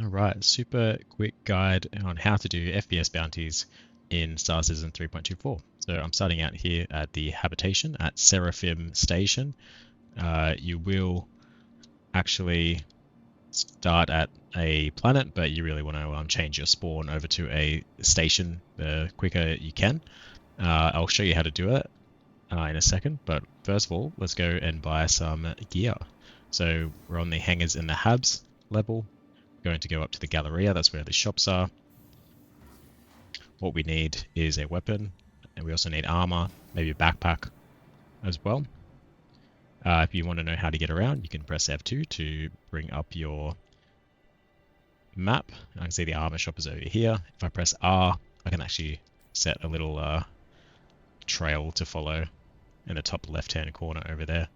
Alright, super quick guide on how to do FPS bounties in Star Citizen 3.24. So I'm starting out here at the habitation at Seraphim Station. You will actually start at a planet, but you really want to change your spawn over to a station the quicker you can. I'll show you how to do it in a second, but first of all, let's go and buy some gear. So we're on the hangars in the Habs level. Going to go up to the Galleria, that's where the shops are. What we need is a weapon, and we also need armor, maybe a backpack as well. If you want to know how to get around, you can press F2 to bring up your map. I can see the armor shop is over here. If I press R, I can actually set a little trail to follow in the top left-hand corner over there.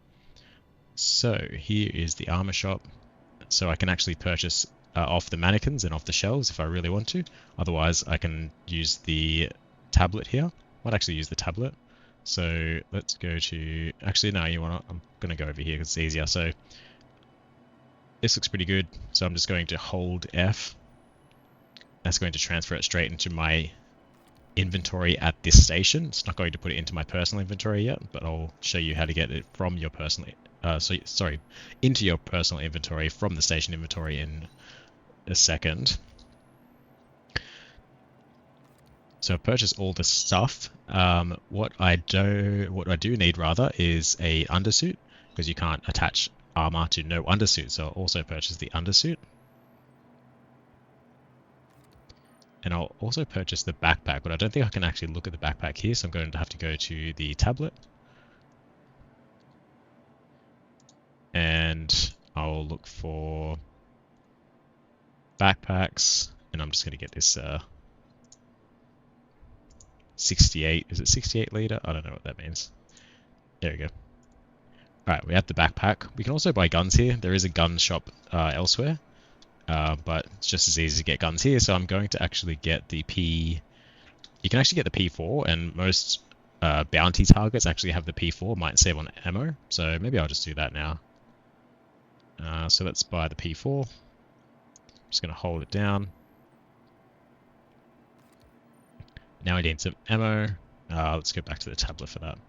So here is the armor shop. So I can actually purchase off the mannequins and off the shelves if I really want to. Otherwise, I can use the tablet here. I might actually use the tablet. So let's go to... Actually, no, I'm going to go over here because it's easier. So this looks pretty good. So I'm just going to hold F. That's going to transfer it straight into my inventory at this station. It's not going to put it into my personal inventory yet, but I'll show you how to get it from your personal... into your personal inventory from the station inventory in a second. So I've purchased all the stuff. What I do need rather is a undersuit, because you can't attach armor to no undersuit. So I'll also purchase the undersuit. And I'll also purchase the backpack, but I don't think I can actually look at the backpack here, so I'm going to have to go to the tablet. And I'll look for backpacks, and I'm just going to get this 68, is it 68 liter? I don't know what that means. There we go. Alright, we have the backpack. We can also buy guns here. There is a gun shop elsewhere, but it's just as easy to get guns here, so I'm going to actually get the P... You can actually get the P4, and most bounty targets actually have the P4, might save on ammo, so maybe I'll just do that now. So let's buy the P4. I'm just going to hold it down. Now I need some ammo. Let's go back to the tablet for that. I'm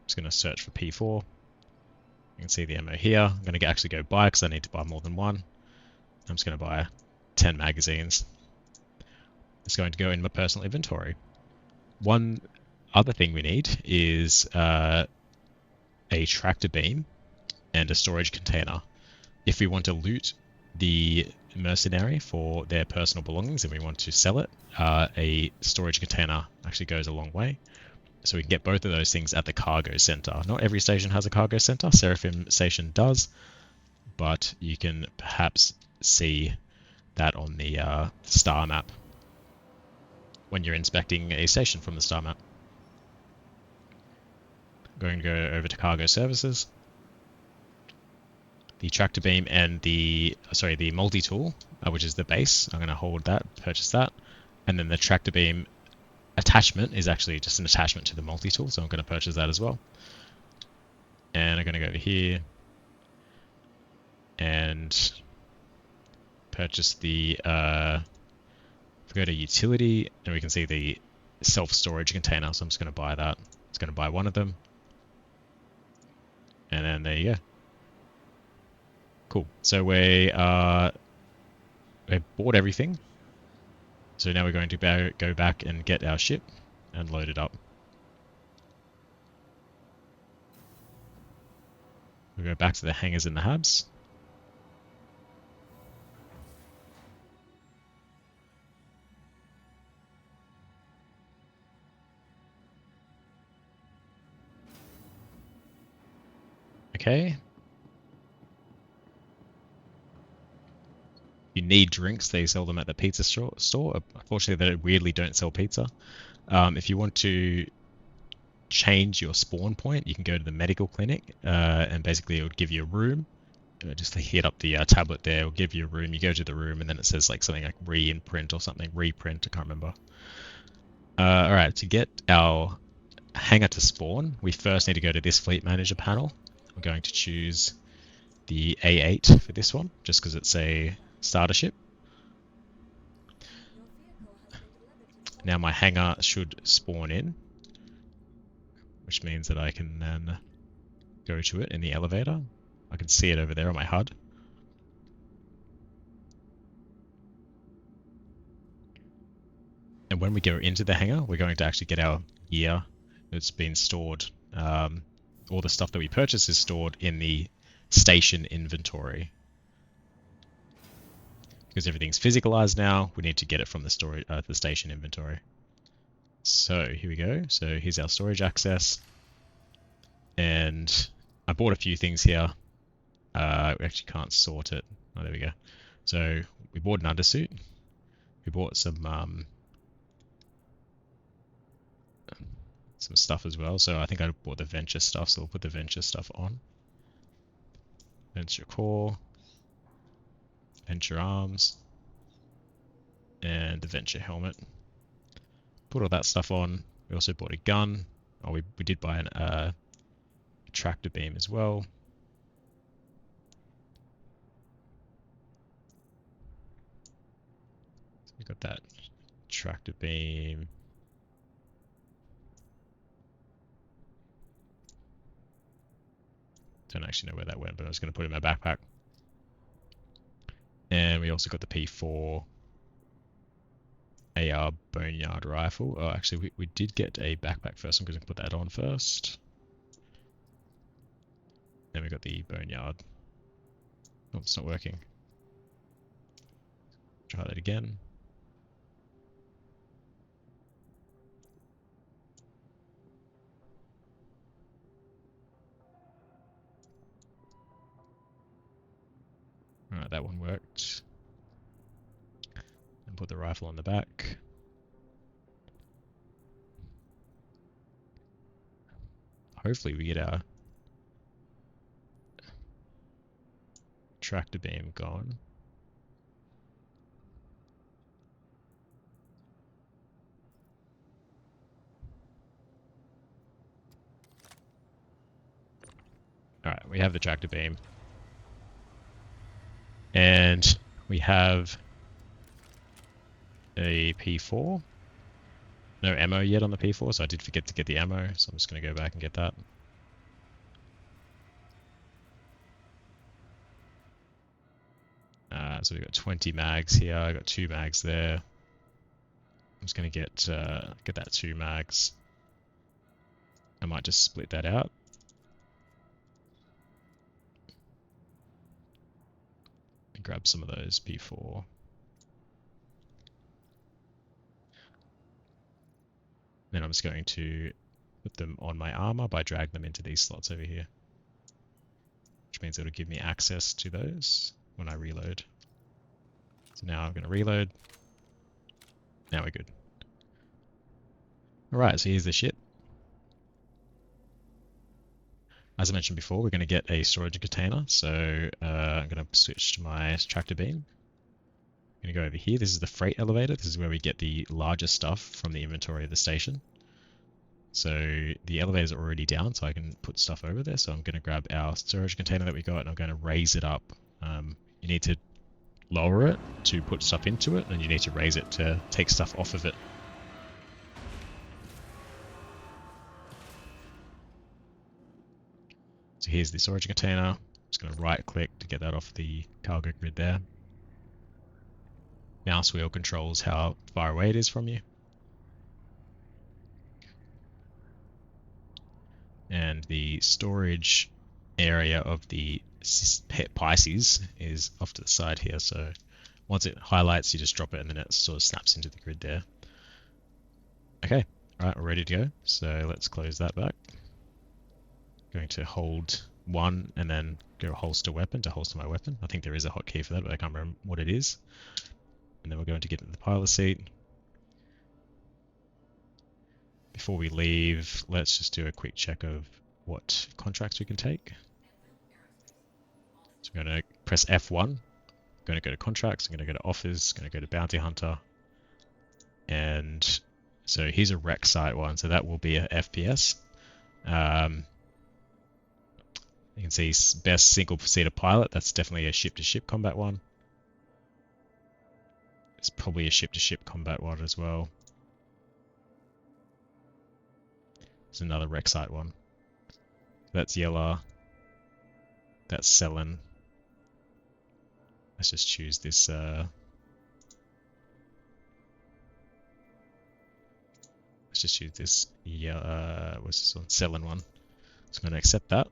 just going to search for P4. You can see the ammo here. I'm going to actually go buy because I need to buy more than one. I'm just going to buy 10 magazines. It's going to go in my personal inventory. One other thing we need is a tractor beam and a storage container. If we want to loot the mercenary for their personal belongings and we want to sell it, a storage container actually goes a long way. So we can get both of those things at the cargo center. Not every station has a cargo center. Seraphim Station does, but you can perhaps see that on the star map when you're inspecting a station from the star map. I'm going to go over to cargo services. The tractor beam and the multi-tool, which is the base. I'm going to hold that, purchase that. And then the tractor beam attachment is actually just an attachment to the multi-tool, so I'm going to purchase that as well. And I'm going to go over here and purchase the, if we go to utility, and we can see the self-storage container, so I'm just going to buy that. It's going to buy one of them. And then there you go. Cool. So we've bought everything. So now we're going to go back and get our ship and load it up. We'll go back to the hangars in the Habs. Okay. You need drinks, they sell them at the pizza store. Unfortunately, they weirdly don't sell pizza. If you want to change your spawn point, you can go to the medical clinic, and basically it would give you a room. Just to hit up the tablet there, it'll give you a room. You go to the room, and then it says like something like re-imprint or something. Reprint, I can't remember. Alright, to get our hangar to spawn, we first need to go to this fleet manager panel. I'm going to choose the A8 for this one, just because it's a starter ship. Now my hangar should spawn in, which means that I can then go to it in the elevator. I can see it over there on my HUD. And when we go into the hangar, we're going to actually get our gear that's been stored. All the stuff that we purchase is stored in the station inventory. Because everything's physicalized now, we need to get it from the storage, the station inventory. So here we go. So here's our storage access. And I bought a few things here. We actually can't sort it. Oh, there we go. So we bought an undersuit. We bought some stuff as well. So I think I bought the Venture stuff, so we'll put the Venture stuff on. Venture core, Venture arms, and the Venture helmet. Put all that stuff on. We also bought a gun. Oh, we did buy a tractor beam as well. So we got that tractor beam. Don't actually know where that went, but I was going to put it in my backpack. And we also got the P4 AR Boneyard rifle. Oh, actually, we did get a backpack first. I'm going to put that on first. Then we got the Boneyard. Oh, it's not working. Try that again. Alright, that one worked. And put the rifle on the back. Hopefully we get our tractor beam going. Alright, we have the tractor beam. And we have a P4. No ammo yet on the P4, so I did forget to get the ammo, so I'm just going to go back and get that. So we've got 20 mags here. I got 2 mags there. I'm just going to get that 2 mags. I might just split that out. And grab some of those P4. Then I'm just going to put them on my armor by dragging them into these slots over here. Which means it'll give me access to those when I reload. So now I'm going to reload. Now we're good. Alright, so here's the ship. As I mentioned before, we're going to get a storage container. So I'm going to switch to my tractor beam. I'm going to go over here. This is the freight elevator. This is where we get the larger stuff from the inventory of the station. So the elevators are already down, so I can put stuff over there. So I'm going to grab our storage container that we got and I'm going to raise it up. You need to lower it to put stuff into it, and you need to raise it to take stuff off of it. So here's the storage container. I'm just going to right click to get that off the cargo grid there. Mouse wheel controls how far away it is from you. And the storage area of the Pisces is off to the side here. So once it highlights, you just drop it and then it sort of snaps into the grid there. Okay, all right, we're ready to go. So let's close that back. Going to hold 1 and then go holster weapon to holster my weapon. I think there is a hotkey for that, but I can't remember what it is. And then we're going to get into the pilot seat. Before we leave, let's just do a quick check of what contracts we can take. So I'm going to press F1. I'm going to go to contracts. I'm going to go to offers. I'm going to go to bounty hunter. And so here's a rec site one. So that will be a FPS. You can see best single seater pilot. That's definitely a ship-to-ship combat one. It's probably a ship-to-ship combat one as well. There's another wreck site one. That's Yella. That's Selen. Let's just choose this. Let's just choose this. Yeah, what's this one? Selen one. So I'm going to accept that.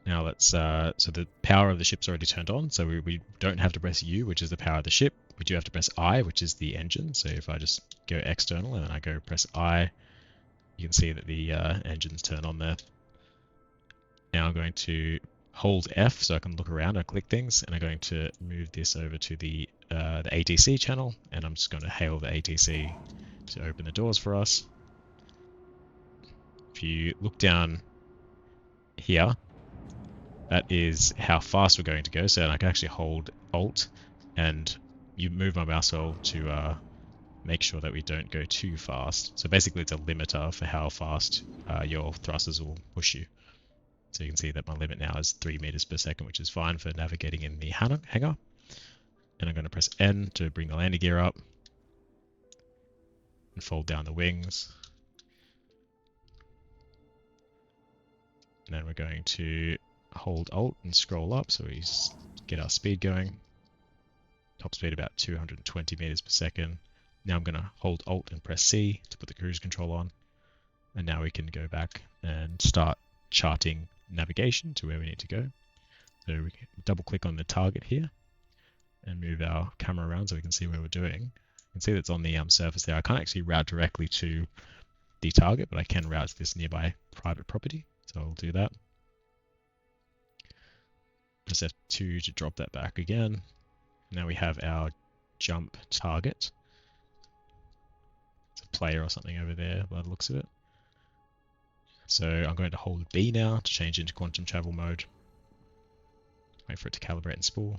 Now let's. So the power of the ship's already turned on, so we don't have to press U, which is the power of the ship. We do have to press I, which is the engine. So if I just go external and then I go press I, you can see that the engines turn on there. Now I'm going to hold F so I can look around and click things, and I'm going to move this over to the ATC channel, and I'm just going to hail the ATC to open the doors for us. If you look down here, that is how fast we're going to go. So I can actually hold Alt and you move my mouse wheel to make sure that we don't go too fast. So basically it's a limiter for how fast your thrusters will push you. So you can see that my limit now is 3 meters per second, which is fine for navigating in the hangar. And I'm going to press N to bring the landing gear up and fold down the wings. And then we're going to hold Alt and scroll up so we get our speed going. Top speed about 220 meters per second. Now I'm going to hold Alt and press C to put the cruise control on. And now we can go back and start charting navigation to where we need to go. So we can double click on the target here and move our camera around so we can see where we're doing. You can see that's on the surface there. I can't actually route directly to the target, but I can route to this nearby private property. So I'll do that. Press F2 to drop that back again. Now we have our jump target. It's a player or something over there by the looks of it. So I'm going to hold B now to change into quantum travel mode. Wait for it to calibrate and spool.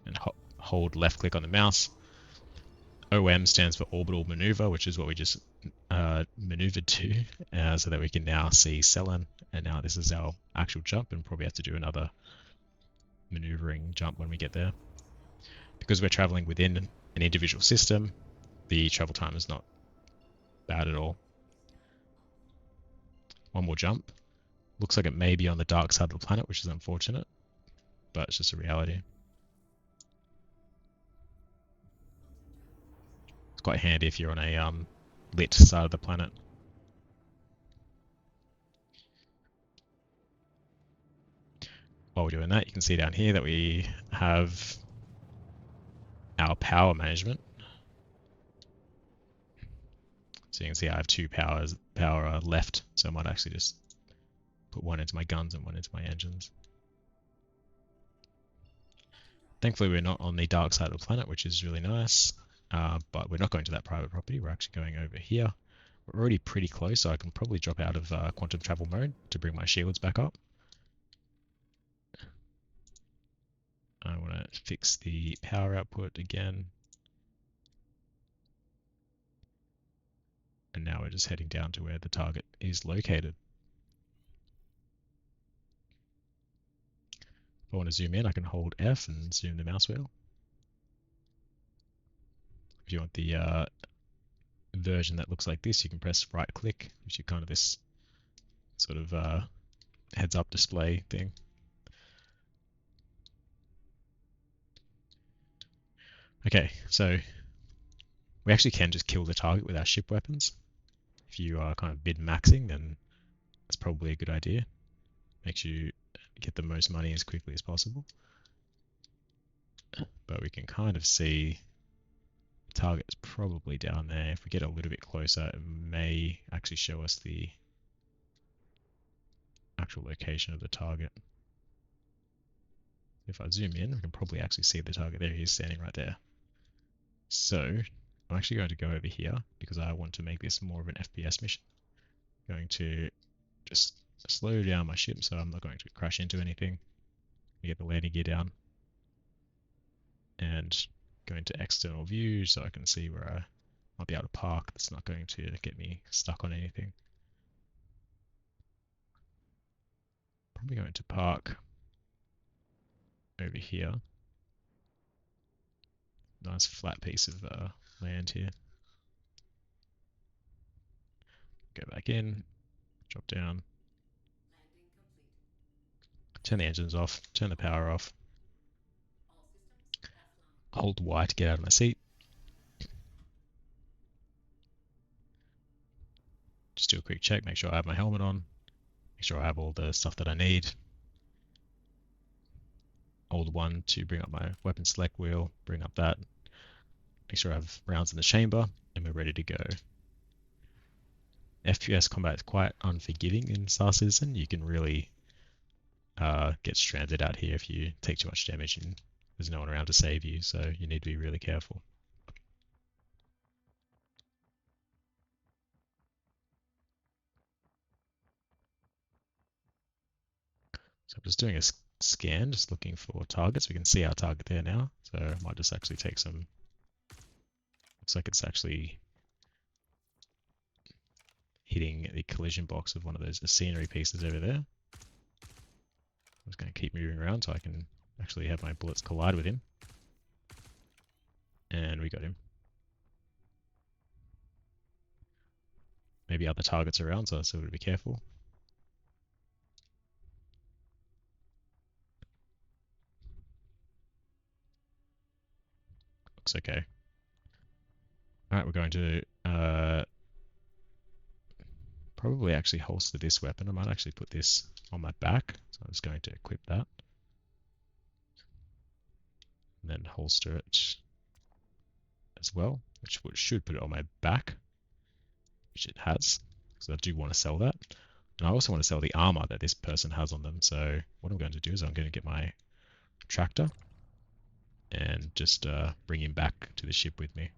And hold left click on the mouse. OM stands for orbital maneuver, which is what we just maneuvered to, so that we can now see Selen. And now this is our actual jump, and probably have to do another maneuvering jump when we get there. Because we're traveling within an individual system, the travel time is not bad at all. One more jump. Looks like it may be on the dark side of the planet, which is unfortunate, but it's just a reality. It's quite handy if you're on a lit side of the planet. While we're doing that, you can see down here that we have our power management. So you can see I have two power left, so I might actually just put one into my guns and one into my engines. Thankfully we're not on the dark side of the planet, which is really nice, but we're not going to that private property. We're actually going over here. We're already pretty close, so I can probably drop out of quantum travel mode to bring my shields back up. I want to fix the power output again. And now we're just heading down to where the target is located. If I want to zoom in, I can hold F and zoom the mouse wheel. If you want the version that looks like this, you can press right click, which is kind of this sort of heads up display thing. Okay, so we actually can just kill the target with our ship weapons. If you are kind of mid-maxing, then that's probably a good idea. Makes you get the most money as quickly as possible. But we can kind of see the target's probably down there. If we get a little bit closer, it may actually show us the actual location of the target. If I zoom in, we can probably actually see the target there. He's standing right there. So I'm actually going to go over here because I want to make this more of an FPS mission. I'm going to just slow down my ship so I'm not going to crash into anything. Get the landing gear down and go into external view so I can see where I might be able to park. That's not going to get me stuck on anything. Probably going to park over here. Nice flat piece of land here. Go back in, drop down, turn the engines off, turn the power off. Hold Y to get out of my seat. Just do a quick check, make sure I have my helmet on, make sure I have all the stuff that I need. Hold 1 to bring up my weapon select wheel, bring up that, make sure I have rounds in the chamber, and we're ready to go. FPS combat is quite unforgiving in Star Citizen. You can really get stranded out here if you take too much damage and there's no one around to save you, so you need to be really careful. So I'm just doing a scan, just looking for targets. We can see our target there now, so I might just actually take some. Looks like it's actually hitting the collision box of one of those scenery pieces over there. I'm just going to keep moving around so I can actually have my bullets collide with him. And we got him. Maybe other targets around, so we've got to be careful. Looks okay. Alright, we're going to probably actually holster this weapon. I might actually put this on my back, so I'm just going to equip that. And then holster it as well, which should put it on my back, which it has, because I do want to sell that. And I also want to sell the armor that this person has on them. So what I'm going to do is I'm going to get my tractor and just bring him back to the ship with me.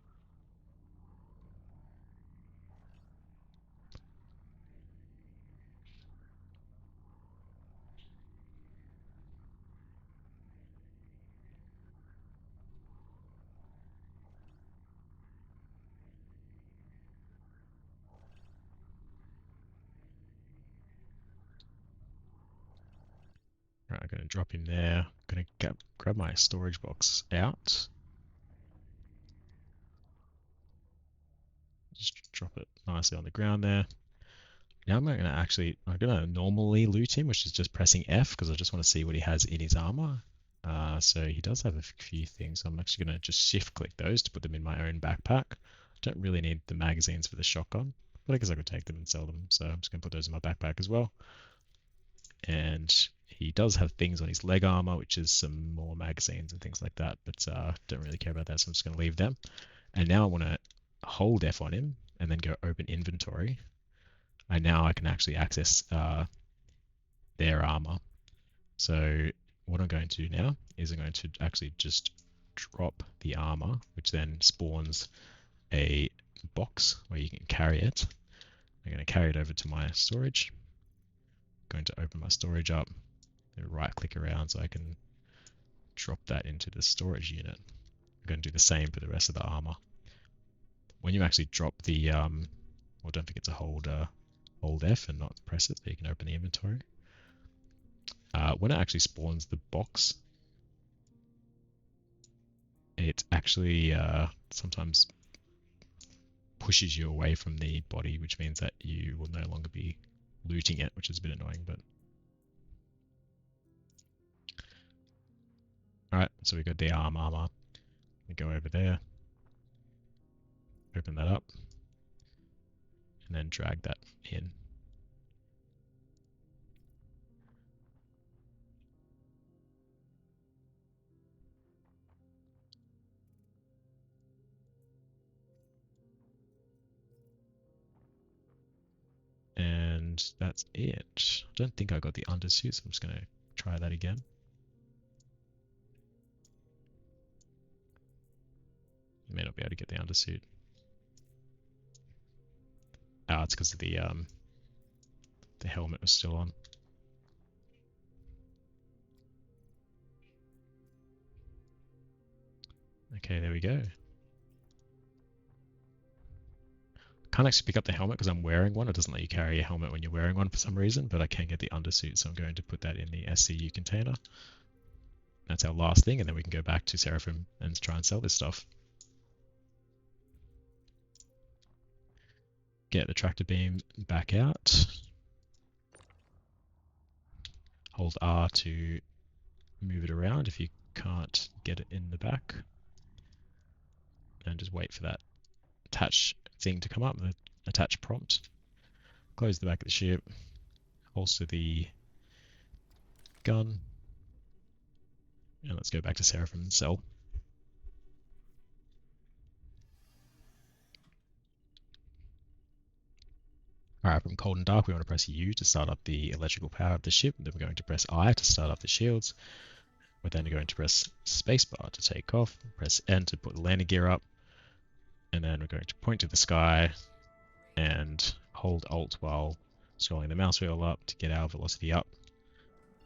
Right, I'm going to drop him there. I'm going to grab my storage box out. Just drop it nicely on the ground there. Now I'm going to normally loot him, which is just pressing F, because I just want to see what he has in his armor. So he does have a few things. I'm actually going to just shift click those to put them in my own backpack. Don't really need the magazines for the shotgun, but I guess I could take them and sell them. So I'm just going to put those in my backpack as well. And he does have things on his leg armor, which is some more magazines and things like that, but don't really care about that, so I'm just going to leave them. And now I want to hold F on him and then go open inventory. And now I can actually access their armor. So what I'm going to do now is I'm going to actually just drop the armor, which then spawns a box where you can carry it. I'm going to carry it over to my storage. I'm going to open my storage up and right click around so I can drop that into the storage unit. I'm going to do the same for the rest of the armor. When you actually drop the, well, don't forget to hold F and not press it so you can open the inventory. When it actually spawns the box, it actually sometimes pushes you away from the body, which means that you will no longer be looting it, which is a bit annoying, but alright, so we got the armor. We go over there, open that up, and then drag that in. And that's it. I don't think I got the undersuit, so I'm just going to try that again. You may not be able to get the undersuit. Oh, it's because of the helmet was still on. Okay, there we go. Can't actually pick up the helmet because I'm wearing one. It doesn't let you carry a helmet when you're wearing one for some reason, but I can get the undersuit, so I'm going to put that in the SCU container. That's our last thing, and then we can go back to Seraphim and try and sell this stuff. Get the tractor beam back out. Hold R to move it around if you can't get it in the back. And just wait for that attach thing to come up, the attach prompt. Close the back of the ship. Holster the gun. And let's go back to Seraphim and sell. Alright, from cold and dark, we want to press U to start up the electrical power of the ship. Then we're going to press I to start up the shields. We're then going to press spacebar to take off. Press N to put the landing gear up. And then we're going to point to the sky and hold Alt while scrolling the mouse wheel up to get our velocity up.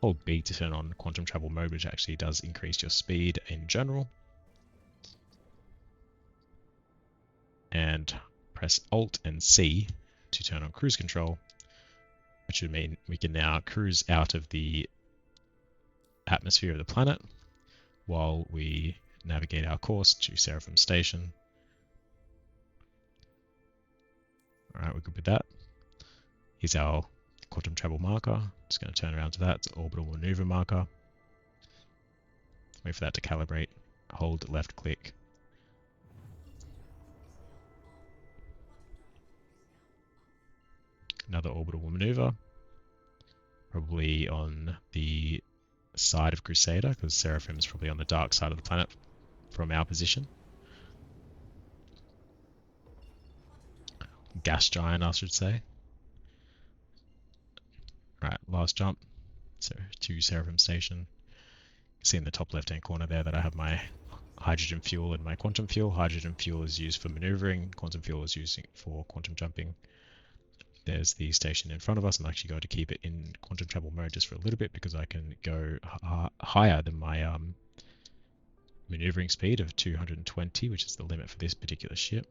Hold B to turn on quantum travel mode, which actually does increase your speed in general. And press Alt and C to turn on cruise control, which would mean we can now cruise out of the atmosphere of the planet while we navigate our course to Seraphim Station. Alright, we're good with that. Here's our quantum travel marker. Just going to turn around to that. It's orbital maneuver marker. Wait for that to calibrate. Hold left click. Another orbital maneuver. Probably on the side of Crusader, because Seraphim is probably on the dark side of the planet from our position. Gas giant, I should say. Right, last jump. So to Seraphim Station. You can see in the top left-hand corner there that I have my hydrogen fuel and my quantum fuel. Hydrogen fuel is used for maneuvering. Quantum fuel is used for quantum jumping. There's the station in front of us. I'm actually going to keep it in quantum travel mode just for a little bit because I can go higher than my maneuvering speed of 220, which is the limit for this particular ship.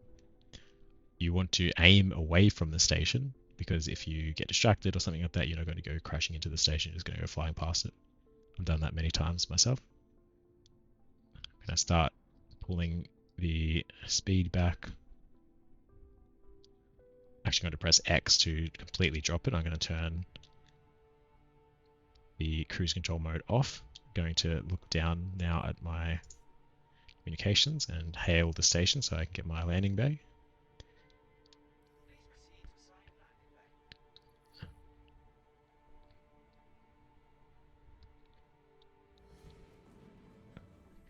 You want to aim away from the station because if you get distracted or something like that, you're not going to go crashing into the station, you're just going to go flying past it. I've done that many times myself. I'm going to start pulling the speed back. Actually going to press X to completely drop it. I'm going to turn the cruise control mode off. I'm going to look down now at my communications and hail the station so I can get my landing bay.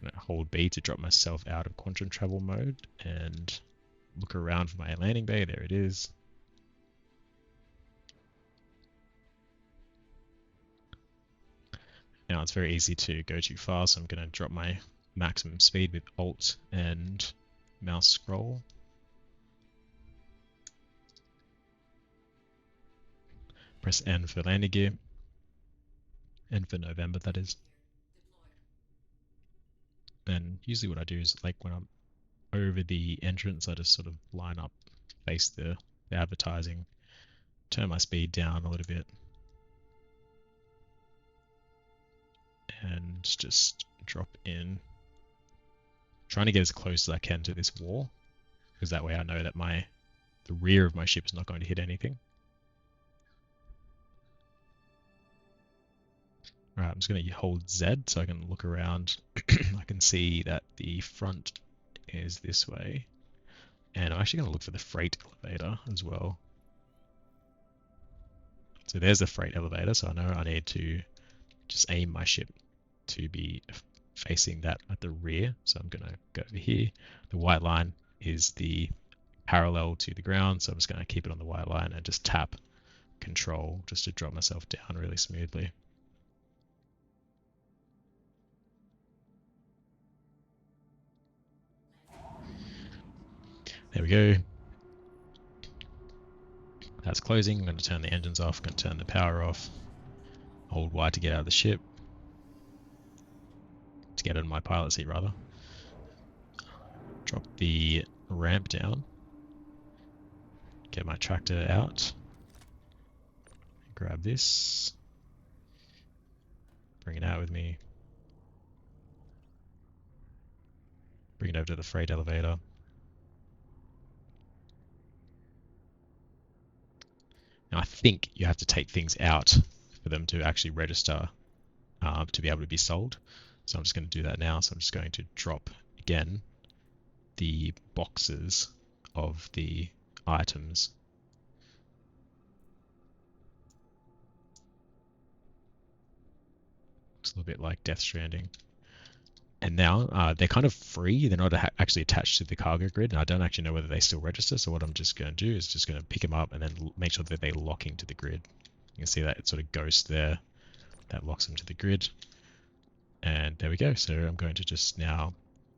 I'm going to hold B to drop myself out of quantum travel mode and look around for my landing bay. There it is. Now it's very easy to go too fast, so I'm going to drop my maximum speed with Alt and mouse scroll. Press N for landing gear. N for November, that is. And usually what I do is, like when I'm over the entrance, I just sort of line up, face the advertising, turn my speed down a little bit, and just drop in. Trying to get as close as I can to this wall, because that way I know that the rear of my ship is not going to hit anything. Alright, I'm just going to hold Z so I can look around. I can see that the front is this way. And I'm actually going to look for the freight elevator as well. So there's the freight elevator, so I know I need to just aim my ship to be facing that at the rear. So I'm going to go over here. The white line is the parallel to the ground, so I'm just going to keep it on the white line and just tap Control just to drop myself down really smoothly. There we go. That's closing. I'm going to turn the engines off. I'm going to turn the power off. Hold Y to get out of the ship. To get out of my pilot seat, rather. Drop the ramp down. Get my tractor out. Grab this. Bring it out with me. Bring it over to the freight elevator. Now I think you have to take things out for them to actually register to be able to be sold. So I'm just going to do that now. So I'm just going to drop again the boxes of the items. It's a little bit like Death Stranding. And now they're kind of free. They're not actually attached to the cargo grid, and I don't actually know whether they still register. So what I'm just going to do is just going to pick them up and then make sure that they lock into the grid. You can see that it sort of ghost there. That locks them to the grid. And there we go. So I'm going to just now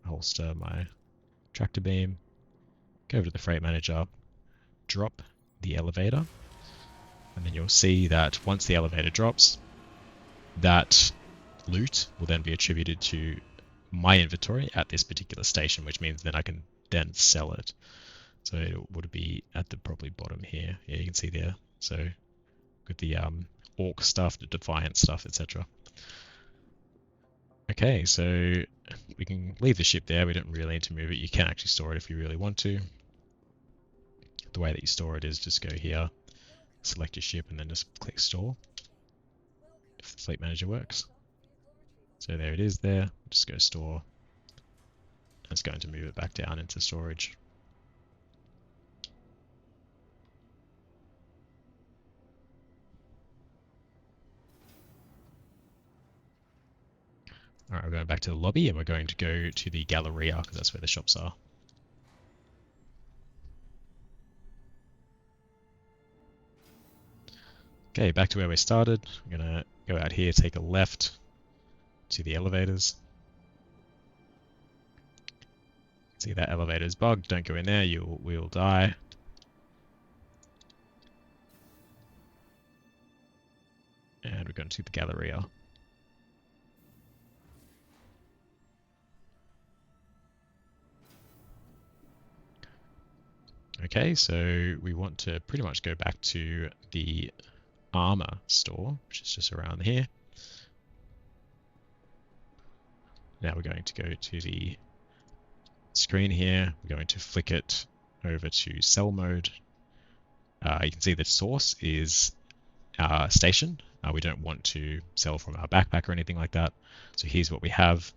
holster my tractor beam, go over to the freight manager, drop the elevator, and then you'll see that once the elevator drops, that loot will then be attributed to my inventory at this particular station, which means then I can then sell it. So it would be at the probably bottom here. Yeah, you can see there. So with the Orc stuff, the Defiant stuff, etc. Okay, so we can leave the ship there. We don't really need to move it. You can actually store it if you really want to. The way that you store it is just go here, select your ship, and then just click store if the fleet manager works. So there it is there. Just go store. It's going to move it back down into storage. Alright, we're going back to the lobby and we're going to go to the Galleria because that's where the shops are. Okay, back to where we started. I'm going to go out here, take a left to the elevators. See that elevator's bugged, don't go in there, we'll die. And we're going to the Galleria. Okay, so we want to pretty much go back to the armor store, which is just around here. Now we're going to go to the screen here. We're going to flick it over to sell mode. You can see the source is our station. We don't want to sell from our backpack or anything like that. So here's what we have,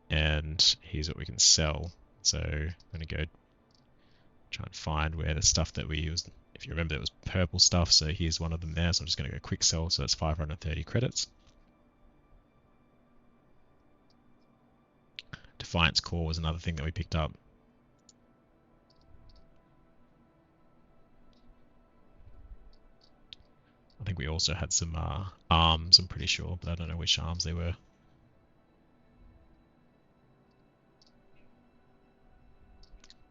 and here's what we can sell. So I'm going to go try and find where the stuff that we used. If you remember, it was purple stuff. So here's one of them there. So I'm just going to go quick sell. So that's 530 credits. Defiance core was another thing that we picked up. I think we also had some arms, I'm pretty sure, but I don't know which arms they were.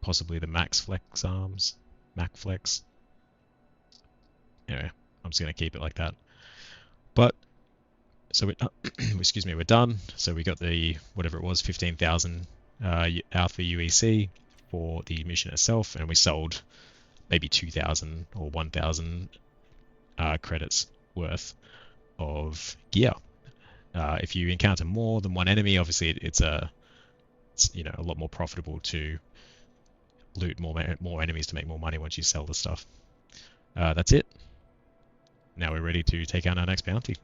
Possibly the Max Flex arms. Mac Flex. Anyway, I'm just going to keep it like that. But, so we, excuse me, we're done. So we got the, whatever it was, 15,000 Alpha UEC for the mission itself, and we sold maybe 2,000 or 1,000 credits worth of gear. If you encounter more than one enemy, obviously it's you know, a lot more profitable to loot more enemies to make more money once you sell the stuff. That's it. Now we're ready to take on our next bounty.